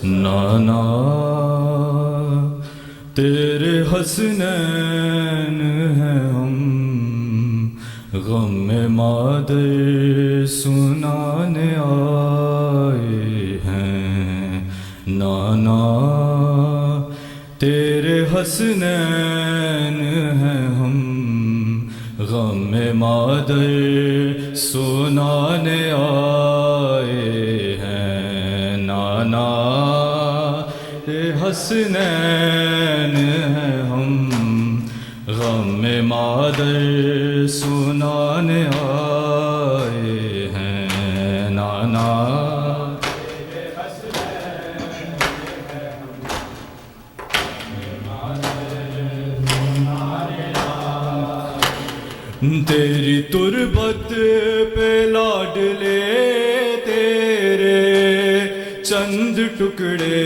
نانا تیرے حسنین ہیں ہم، غم مادر سنانے آئے ہیں۔ نانا تیرے حسنین ہیں ہم، غم مادر سنانے آئے ہیں۔ نانا تیرے حسنین ہیں ہم، غم مادر سنانے آئے ہیں۔ نانا تیرے حسنین ہیں ہم، غم مادر سنانے آئے ہیں۔ تیری تربت پہ لاڈلے تیرے چند ٹکڑے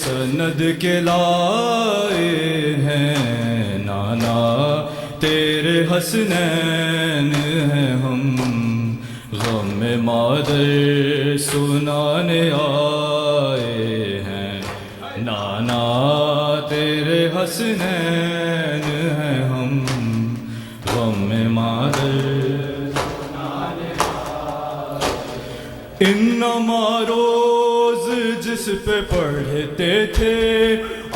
سند کے لائے ہیں۔ نانا تیرے حسنین ہیں ہم، غم مادر سنانے آئے ہیں۔ نانا تیرے حسنین ہیں ہم، غم مادر سنانے آئے ہیں۔ انما روز جس پہ پڑھتے تھے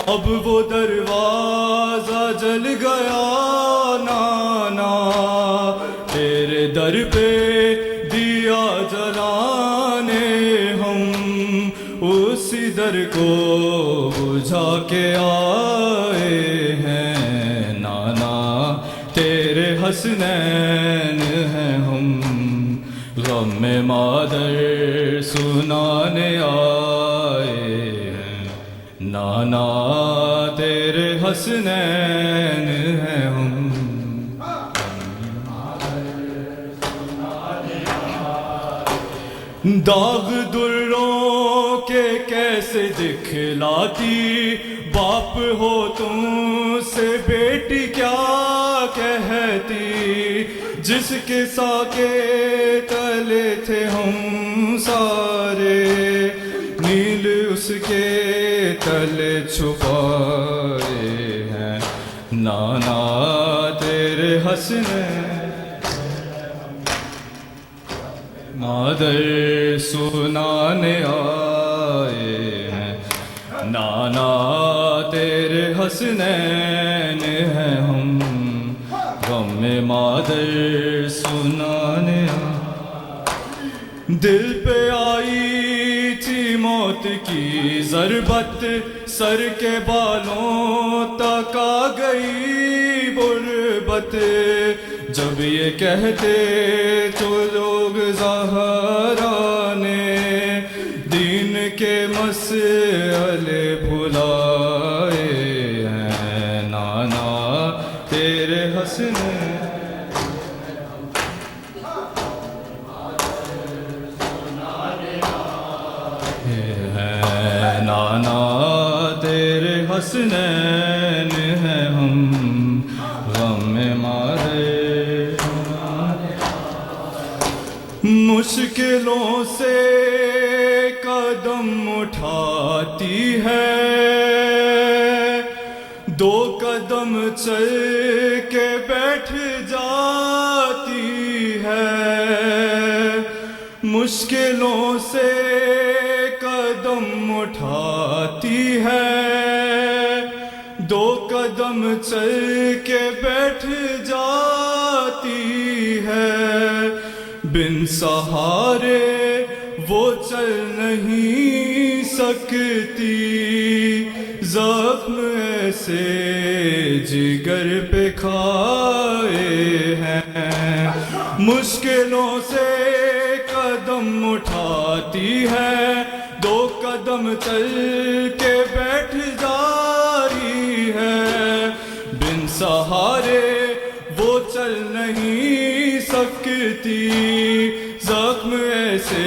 اب وہ دروازہ جل گیا۔ نانا تیرے در پہ دیا جلانے ہم اسی در کو بجھا کے آئے ہیں۔ نانا تیرے حسنین ہیں ہم، غم مادر سنانے آئے ہیں۔ نانا تیرے حسنین ہیں ہم، غم مادر سنانے آئے ہیں۔ داغ دروں کے کیسے دکھلاتی، باپ ہو تم سے بیٹی کیا کہتی، جس کے ساکے تلے تھے ہم سارے، نیل اس کے تلے چھپائے ہیں۔ نانا تیرے حسنین مادر سنانے آئے ہیں۔ نانا تیرے حسنین ہیں ہم، غم مادر سنانے آئے۔ دل پہ آئی تھی موت کی ضربت، سر کے بالوں تک آ گئی غربت، جب یہ کہتے تو لوگ زہرا نے دین کے مسئلے بھلائے ہیں۔ نانا تیرے حسنین ہیں، نانا تیرے حسنین ہیں ہم، غم مادر مشکلوں سے قدم اٹھاتی ہے، دو قدم چل کے بیٹھ جاتی ہے۔ مشکلوں سے قدم اٹھاتی ہے، دو قدم چل کے بیٹھ جاتی ہے۔ بن سہارے وہ چل نہیں سکتی، زخم ایسے جگر پہ کھائے ہیں۔ مشکلوں سے قدم اٹھاتی ہے، دو قدم چل کے بیٹھ جاری ہے۔ بن سہارے وہ چل نہیں سکتی، زخم ایسے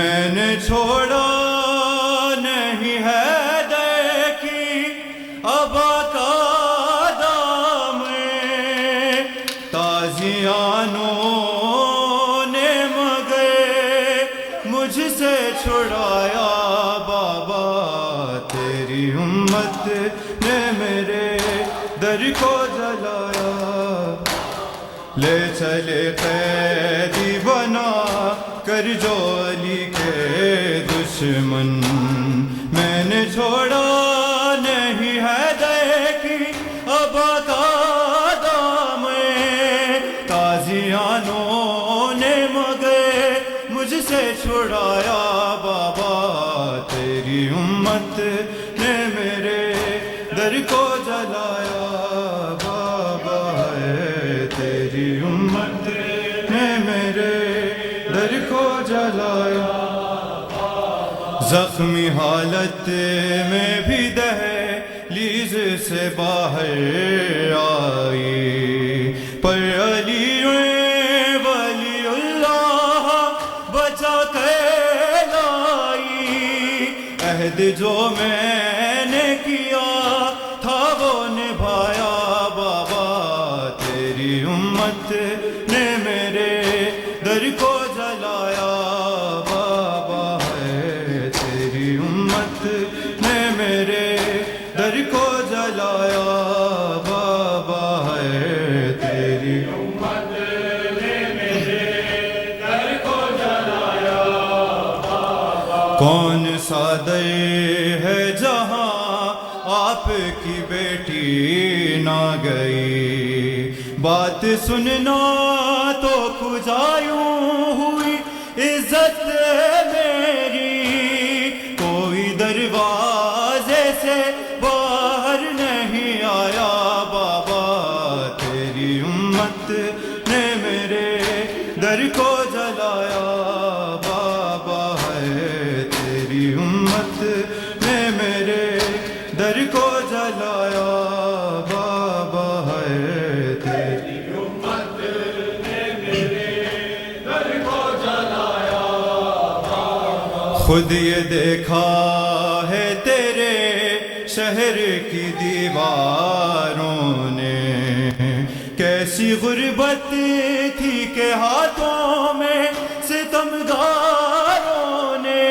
میں نے چھوڑا نہیں ہے دیکھی ابا کا دام، تازیانوں نے مگر مجھ سے چھڑایا بابا، تیری امت نے میرے در کو جلایا، لے چلے قیدی بنا کر جو علی کے دشمن، میں نے چھوڑا نہیں ہے دیکھی ابا کا دام، تازیانوں نے مگر مجھ سے چھڑایا بابا، تیری امت نے میرے در کو جلایا بابا، تیری امت نے میرے در کو جلایا، زخمی حالت میں بھی دہلیز سے باہر آئی، پر علی ولی اللہ بچا کے لائی، عہد جو میں نے کیا تھا وہ نبھایا بابا، تیری امت نے میرے در کو جلایا بابا، تیری امت نے میرے در کو جلایا بابا، تیری امت نے میرے در کو جلایا بابا، کون سا در ہے جہاں آپ کی بیٹی نہ گئی، بات سننا تو کھجایوں ہوئی عزت میری، کوئی دروازے سے باہر نہیں آیا بابا، تیری امت نے میرے در کو جلایا بابا، تیری امت نے میرے در کو جلایا بابا، تیری امت نے میرے در کو جلایا بابا، خود یہ دیکھا ہے تیرے شہر کی دیواروں نے، کیسی غربت تھی کہ ہاتھوں میں ستمگاروں نے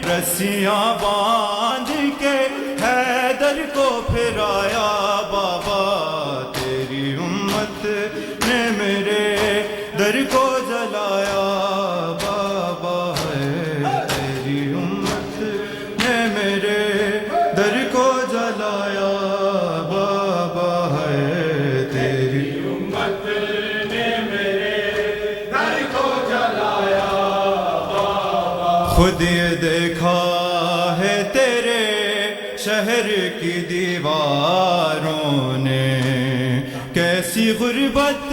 رسیاں باندھ کے حیدر کو پھرایا بابا، تیری امت نے میرے در کو جلایا بابا، تیری امت نے میرے در کو جلایا بابا، تیری امت نے میرے در کو جلایا بابا، خود یہ دیکھا ہے تیرے شہر کی دیواروں نے، کیسی غربت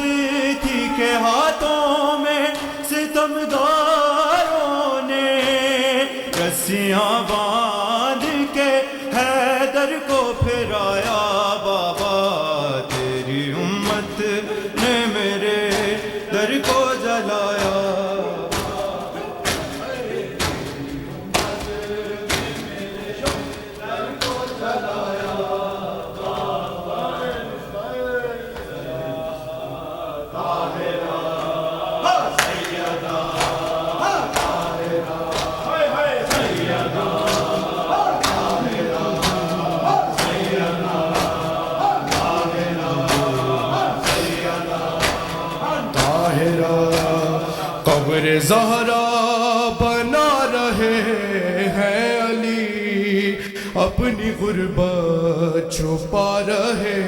تھی کہ ہاتھوں میں ستمگاروں نے رسیاں باندھ کے حیدر کو پھرایا بابا، تیری امت نے میرے در کو جلایا، قبر زہرا بنا رہے ہیں علی، اپنی غربت چھپا رہے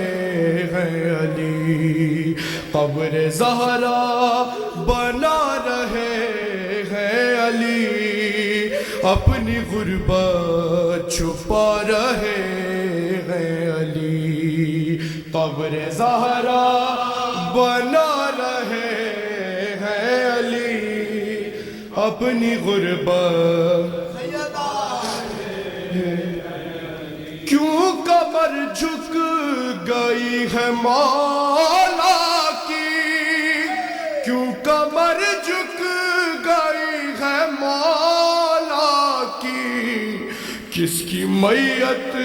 ہیں علی، قبر زہرا بنا رہے ہیں علی، اپنی غربت چھپا رہے ہیں علی، قبر زہرا بنا رہے ہیں علی، اپنی غربت کیوں کمر جھک گئی ہے مولا کی، کیوں کمر جھک گئی ہے مولا کس کی میت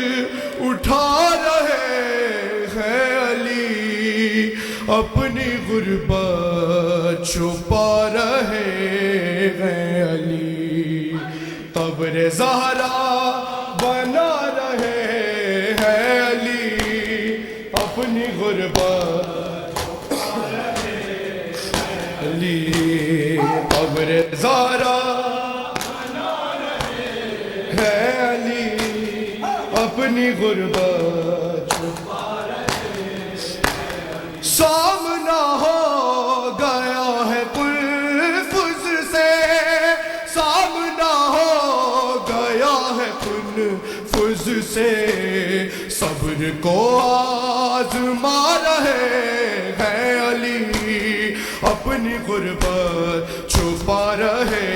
اٹھا رہے ہیں علی اپنی غربت چھپا رہے ہیں علی قبر زہرا بنا رہے ہیں علی اپنی غربت علی قبر زہرا ہے علی اپنی غربت چھپا رہے سامنا ہو گیا ہے قلفز سے سامنا ہو گیا ہے قلفز سے صبر کو آزما رہے ہیں علی اپنی غربت چھپا رہے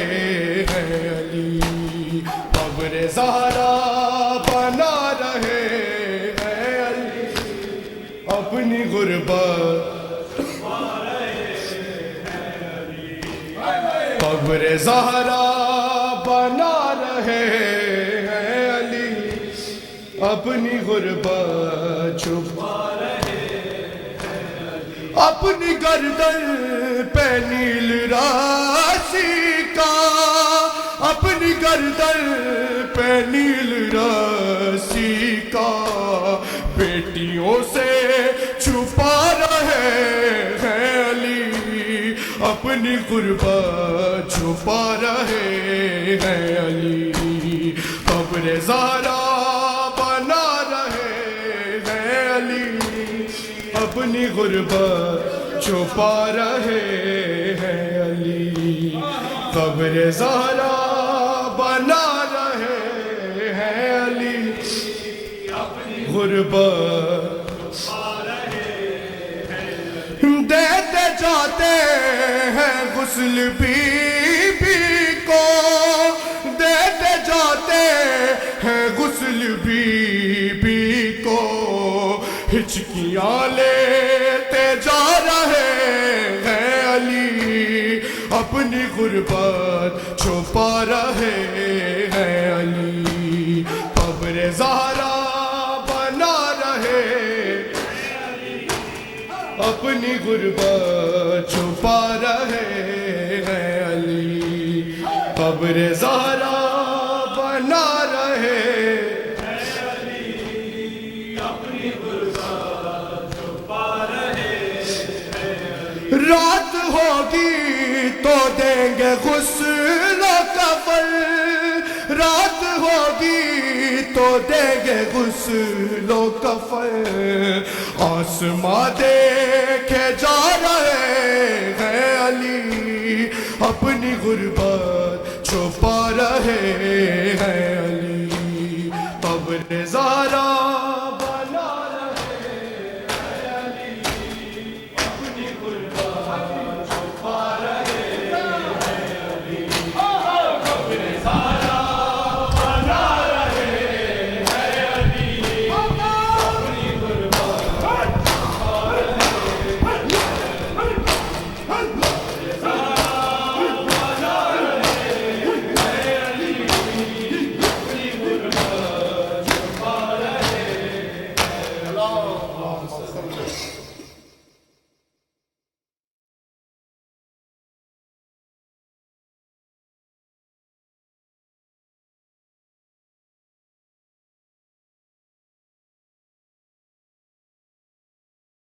ہیں علی قبر زہرا بنا رہے ہیں علی اپنی غربت قبر زہرا بنا رہے ہیں علی اپنی غربت چھپا رہے اپنی گردن پہ نیل راسی کا اپنی گردن پہ نیل راسی کا بیٹیوں سے چھپا رہے ہیں علی اپنی غربت چھپا رہے ہیں علی قبر زہرا بنا رہے ہیں علی اپنی غربت چھپا رہے ہیں علی قبر زہرا بنا رہے ہیں علی اپنی غربت دیتے جاتے ہیں غسل بی بی کو دیتے جاتے ہیں غسل بی بی کو ہچکیاں لیتے جا رہے ہیں علی اپنی غربت چھپا رہے ہیں علی قبر زہرا بنا رہے اپنی غربت چھپا رہے ہیں علی قبر زہرا بنا رہے اپنی غربت چھپا رہے رات ہوگی تو دیں گے غسل و کفن رات ہوگی تو دیں گے غسل و کفن آسماں دیکھے جا رہے ہیں علی اپنی غربت چھپا رہے ہیں علی قبر زہرا